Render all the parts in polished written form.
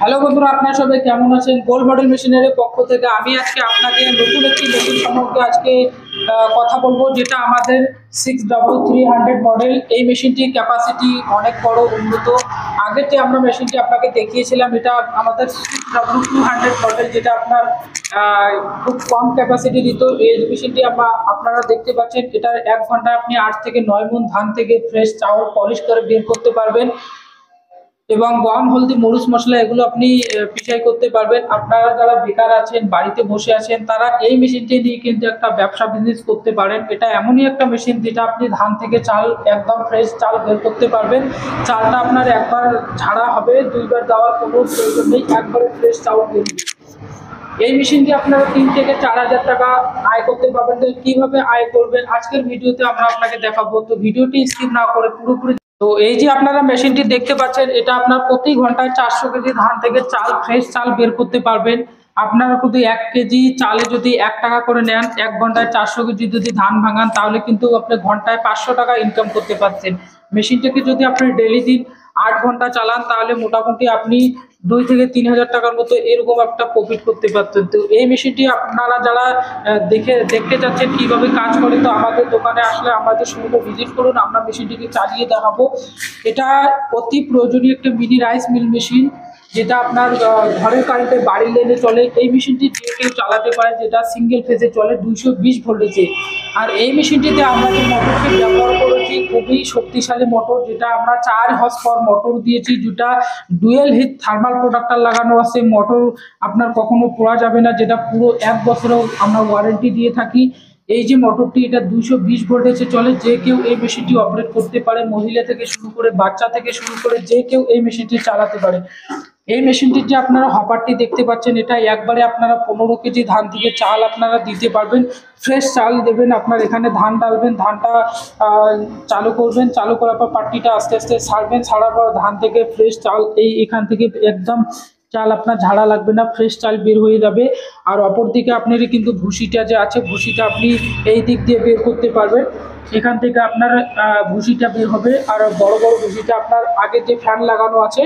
Hello বন্ধুরা, আপনারা সবাই কেমন আছেন? গোল্ড মডেল মেশিনারির পক্ষ থেকে আমি আজকে আপনাকে নতুন একটি মেশিন সম্পর্কে কথা বলবো, যেটা আমাদের 6W300 মডেল। এই মেশিনটির ক্যাপাসিটি অনেক বড়, উন্নত। আগের যে আমরা মেশিনটি আপনাকে দেখিয়েছিলাম, এটা আমাদের 6W200 মডেল, যেটা আপনার খুব কম ক্যাপাসিটি দিত। এই মেশিনটি আপনারা দেখতে পাচ্ছেন, এটার 1 ঘন্টায় আপনি 8 থেকে 9 মণ ধান থেকে ফ্রেশ চাউল পলিশ করে বের করতে পারবেন এবং গম, হলদি, মরিচ, মশলা এগুলো আপনি পিষাই করতে পারবেন। আপনারা যারা বেকার আছেন, বাড়িতে বসে আছেন, তারা এই মেশিনটি নিয়ে কিন্তু একটা ব্যবসা বিজনেস করতে পারেন। এটা এমনই একটা মেশিন যেটা আপনি ধান থেকে চাল, একদম ফ্রেশ চাল বের করতে পারবেন। চালটা আপনার একবার ঝাড়া হবে, 2বার দেওয়ার কোনো প্রয়োজন নেই, একবারে ফ্রেশ চাউল বেরোবে। এই মেশিন দিয়ে আপনারা 3 থেকে 4,000 টাকা আয় করতে পারবেন। তো কিভাবে আয় করবেন আজকের ভিডিওতে আমরা আপনাকে দেখাবো। তো ভিডিওটি স্কিপ না করে পুরোপুরি। তো এই যে আপনারা মেশিনটি দেখতে পাচ্ছেন, এটা আপনার প্রতি ঘন্টায় 400 কেজি ধান থেকে চাল, ফ্রেশ চাল বের করতে পারবেন। আপনারা যদি 1 কেজি চালে যদি 1 টাকা করে নেন, 1 ঘন্টায় 400 কেজি যদি ধান ভাঙান, তাহলে কিন্তু আপনি ঘন্টায় 500 টাকা ইনকাম করতে পারছেন। মেশিনটাকে যদি আপনি ডেইলি দিন 8 ঘন্টা চালান, তাহলে মোটামুটি আপনি 2 থেকে 3,000 টাকার মতো এরকম একটা প্রফিট করতে পারতেন। তো এই মেশিনটি আপনারা যারা দেখতে চাচ্ছেন কিভাবে কাজ করে, তো আমাদের দোকানে আসলে আমাদের সঙ্গে ভিজিট করুন, আমরা মেশিনটিকে চালিয়ে দেখাবো। এটা অতি প্রয়োজনীয় একটা মিনি রাইস মিল মেশিন, যেটা আপনার ঘরের কারেন্টে বাড়ির লেনে চলে। এই মেশিনটি যে কেউ চালাতে পারে, যেটা সিঙ্গেল ফেজে চলে 220 ভোল্টেজে। আর এই মেশিনটিতে আমরা যে মোটরটি ব্যবহার করেছি, খুবই শক্তিশালী মোটর, যেটা আমরা 4 হর্স পাওয়ার মোটর দিয়েছি, যেটা ডুয়েল হিট থার্মাল প্রোডাক্টার লাগানো আছে। মোটর আপনার কখনো পোড়া যাবে না, যেটা পুরো 1 বছরেও আমরা ওয়ারেন্টি দিয়ে থাকি। এই যে মোটরটি, এটা 220 ভোল্টেজে চলে। যে কেউ এই মেশিনটি অপারেট করতে পারে, মহিলা থেকে শুরু করে বাচ্চা থেকে শুরু করে যে কেউ এই মেশিনটি চালাতে পারে। এই মেশিনটির যে আপনারা হপারটি দেখতে পাচ্ছেন, এটা একবারে আপনারা 15 কেজি ধান থেকে চাল আপনারা দিতে পারবেন। ফ্রেশ চাল দেবেন, আপনার এখানে ধান ডালবেন, ধানটা চালু করবেন, চালু করার পর পাট্টিটা আস্তে আস্তে ছাড়বেন, ছাড়ার পর ধান থেকে ফ্রেশ চাল এখান থেকে একদম চাল আপনার ঝাড়া লাগবে না, ফ্রেশ চাল বের হয়ে যাবে। আর অপর দিকে আপনার কিন্তু ভুসিটা যে আছে, ভুসিটা আপনি এই দিক দিয়ে বের করতে পারবেন। এখান থেকে আপনার ভুসিটা বের হবে। আর বড় বড় ভুসিটা আপনার আগে যে ফ্যান লাগানো আছে,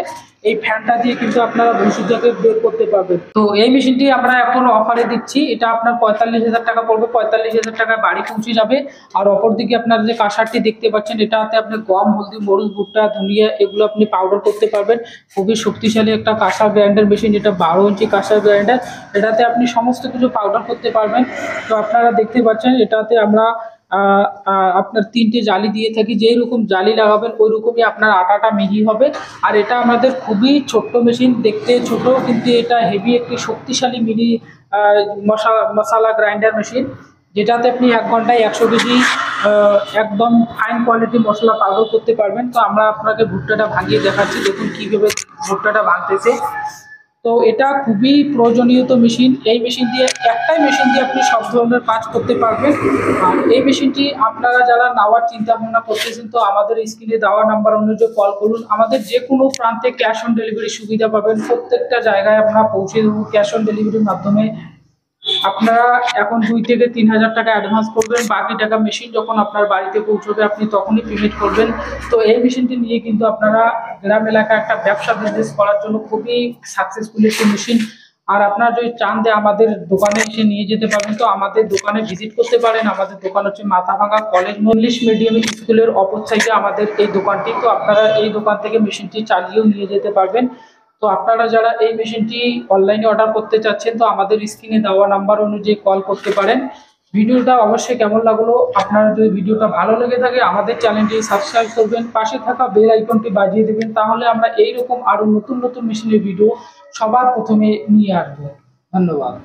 এই ফ্যানটা দিয়ে কিন্তু আপনারা ভুসিটাকে বের করতে পারবেন। তো এই মেশিনটি আমরা এখন অফারে দিচ্ছি। এটা আপনার 45,000 টাকা পড়বে, 45,000 টাকায় বাড়ি পৌঁছে যাবে। আর অপর দিকে আপনার যে কাঁসারটি দেখতে পাচ্ছেন, এটাতে আপনি গম, হলদি, মরিচ, ভুট্টা, ধনিয়া এগুলো আপনি পাউডার করতে পারবেন। খুবই শক্তিশালী একটা কাঁসার ব্র্যান্ডের মেশিন, এটা 12 ইঞ্চি কাঁসার ব্র্যান্ডের। এটাতে আপনি সমস্ত কিছু পাউডার করতে পারবেন। তো আপনারা দেখতে পাচ্ছেন, এটাতে আমরা আপনার 3টে জালি দিয়ে থাকি। যেই রকম জালি লাগাবেন ওই রকমই আপনার আটাটা মিহি হবে। আর এটা আমাদের খুবই ছোট্ট মেশিন, দেখতে ছোট, কিন্তু এটা হেভি একটি শক্তিশালী মিনি মশলা গ্রাইন্ডার মেশিন, যেটাতে আপনি 1 ঘন্টায় 100 কেজি একদম ফাইন কোয়ালিটি মশলা পাউডার করতে পারবেন। তো আমরা আপনাকে ভুট্টাটা ভাঙিয়ে দেখাচ্ছি, দেখুন কীভাবে ভুট্টাটা ভাঙতেছে। তো এটা খুবই প্রয়োজনীয় মেশিন। এই মেশিন দিয়ে, একটাই মেশিন দিয়ে আপনি সব ধরনের কাজ করতে পারবেন। আর এই মেশিনটি আপনারা যারা নেওয়ার চিন্তা ভাবনা করতেছেন, তো আমাদের স্ক্রিনে দেওয়া নাম্বার অনুযায়ী কল করুন। আমাদের যে কোনো প্রান্তে ক্যাশ অন ডেলিভারি সুবিধা পাবেন। প্রত্যেকটা জায়গায় আমরা পৌঁছে দেবো ক্যাশ অন ডেলিভারির মাধ্যমে। আপনারা এখন 2 থেকে 3,000 টাকা অ্যাডভান্স করবেন, বাকি টাকা মেশিন যখন আপনার বাড়িতে পৌঁছবে আপনি তখনই পেমেন্ট করবেন। তো এই মেশিনটি নিয়ে কিন্তু আপনারা গ্রাম এলাকায় একটা ব্যবসা বিজনেস করার জন্য খুবই সাকসেসফুল একটি মেশিন। আর আপনারা যদি চান যে আমাদের দোকানে এসে নিয়ে যেতে পারেন, তো আমাদের দোকানে ভিজিট করতে পারেন। আমাদের দোকান হচ্ছে মাথাভাঙা কলেজ ইংলিশ মিডিয়াম স্কুলের অপর সাইডে আমাদের এই দোকানটি। তো আপনারা এই দোকান থেকে মেশিনটি চালিয়েও নিয়ে যেতে পারবেন। তো আপনারা যারা এই মেশিনটি অনলাইনে অর্ডার করতে চাচ্ছেন, তো আমাদের স্ক্রিনে দেওয়া নাম্বার অনুযায়ী কল করতে পারেন। ভিডিওটা অবশ্যই কেমন লাগলো, আপনারা যদি ভিডিওটা ভালো লেগে থাকে আমাদের চ্যানেলটি সাবস্ক্রাইব করবেন, পাশে থাকা বেল আইকনটি বাজিয়ে দেবেন, তাহলে আমরা এইরকম আরো নতুন নতুন মেশিনের ভিডিও সবার প্রথমে নিয়ে আসবো। ধন্যবাদ।